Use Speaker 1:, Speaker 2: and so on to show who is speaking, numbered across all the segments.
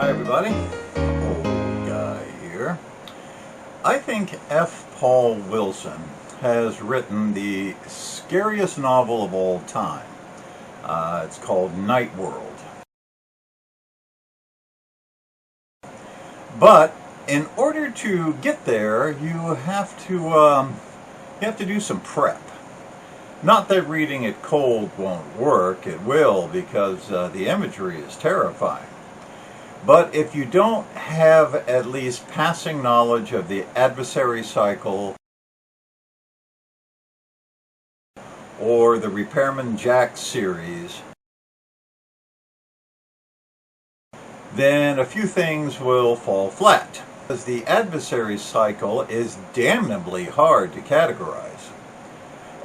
Speaker 1: Hi everybody, old guy here. I think F. Paul Wilson has written the scariest novel of all time. It's called Night World. But in order to get there, you have to do some prep. Not that reading it cold won't work, it will, because the imagery is terrifying. But if you don't have at least passing knowledge of the Adversary cycle or the Repairman Jack series, then a few things will fall flat. Because the Adversary cycle is damnably hard to categorize.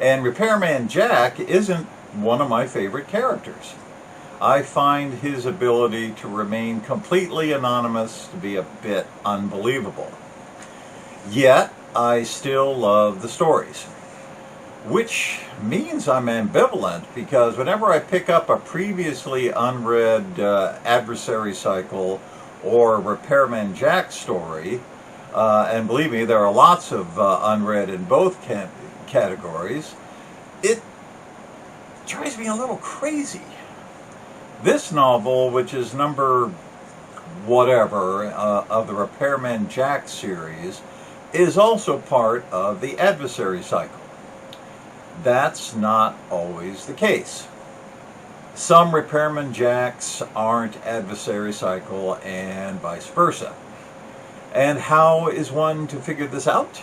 Speaker 1: And Repairman Jack isn't one of my favorite characters. I find his ability to remain completely anonymous to be a bit unbelievable. Yet, I still love the stories. Which means I'm ambivalent, because whenever I pick up a previously unread Adversary cycle or Repairman Jack story, and believe me, there are lots of unread in both categories, it drives me a little crazy. This novel, which is number whatever of the Repairman Jack series, is also part of the Adversary cycle. That's not always the case. Some Repairman Jacks aren't Adversary cycle and vice versa. And how is one to figure this out?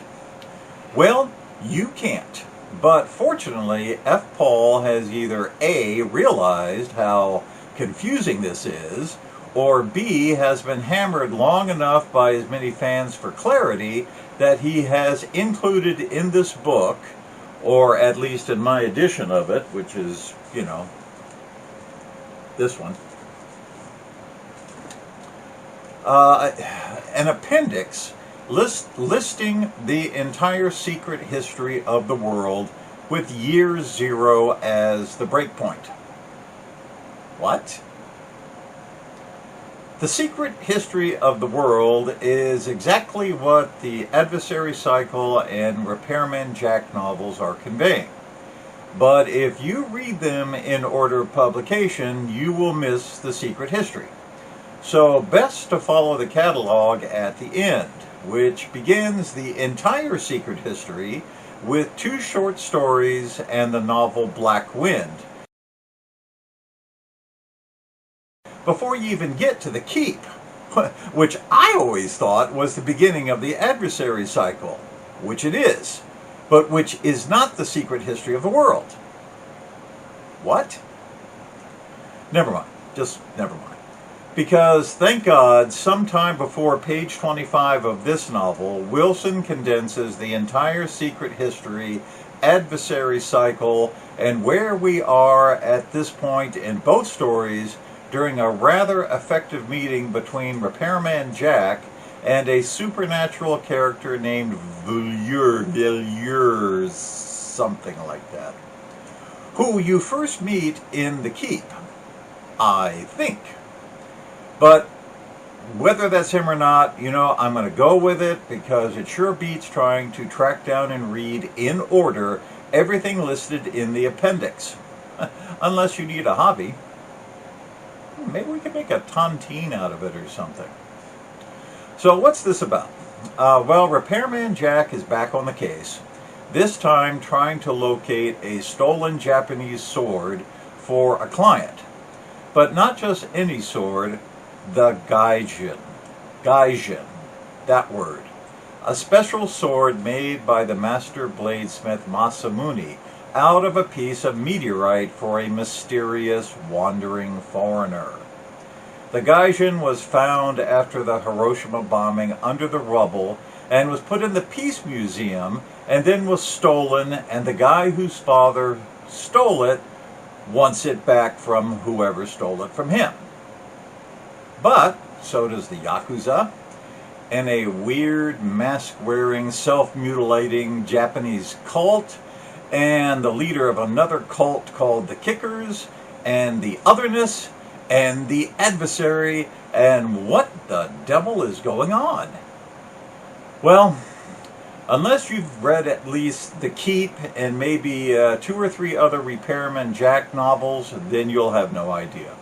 Speaker 1: Well, you can't. But fortunately, F. Paul has either A, realized how confusing this is, or B, has been hammered long enough by as many fans for clarity that he has included in this book, or at least in my edition of it, which is, this one, an appendix listing the entire secret history of the world with year zero as the breakpoint. What? The secret history of the world is exactly what the Adversary cycle and Repairman Jack novels are conveying. But if you read them in order of publication, you will miss the secret history. So best to follow the catalog at the end, which begins the entire secret history with 2 short stories and the novel Black Wind, before you even get to the Keep, which I always thought was the beginning of the Adversary cycle, which it is, but which is not the secret history of the world. What? Never mind. Just never mind. Because, thank God, sometime before page 25 of this novel, Wilson condenses the entire secret history, Adversary cycle, and where we are at this point in both stories during a rather effective meeting between Repairman Jack and a supernatural character named Villiers, something like that, who you first meet in the Keep, I think. But whether that's him or not, I'm going to go with it because it sure beats trying to track down and read in order everything listed in the appendix. Unless you need a hobby. Maybe we could make a tontine out of it or something. So what's this about? Well, Repairman Jack is back on the case, this time trying to locate a stolen Japanese sword for a client. But not just any sword, the Gaijin. Gaijin, that word. A special sword made by the master bladesmith Masamune out of a piece of meteorite for a mysterious wandering foreigner. The Gaijin was found after the Hiroshima bombing under the rubble and was put in the Peace Museum and then was stolen, and the guy whose father stole it wants it back from whoever stole it from him. But so does the Yakuza and a weird mask-wearing, self-mutilating Japanese cult, and the leader of another cult called the Kickers, and the Otherness, and the Adversary, and what the devil is going on? Well, unless you've read at least The Keep and maybe 2 or 3 other Repairman Jack novels, then you'll have no idea.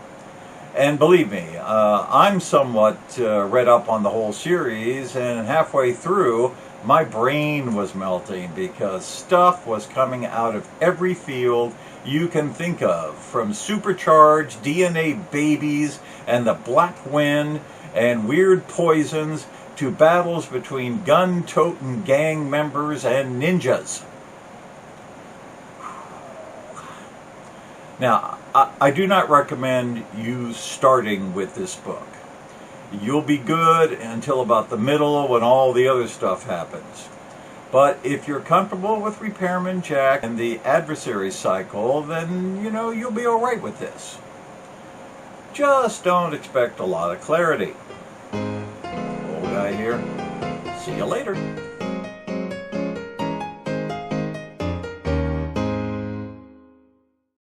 Speaker 1: And believe me, I'm somewhat read up on the whole series, and halfway through, my brain was melting because stuff was coming out of every field you can think of, from supercharged DNA babies and the Black Wind and weird poisons to battles between gun-toting gang members and ninjas. Now, I do not recommend you starting with this book. You'll be good until about the middle when all the other stuff happens. But if you're comfortable with Repairman Jack and the Adversary cycle, then, you'll be alright with this. Just don't expect a lot of clarity. Old guy here. See you later.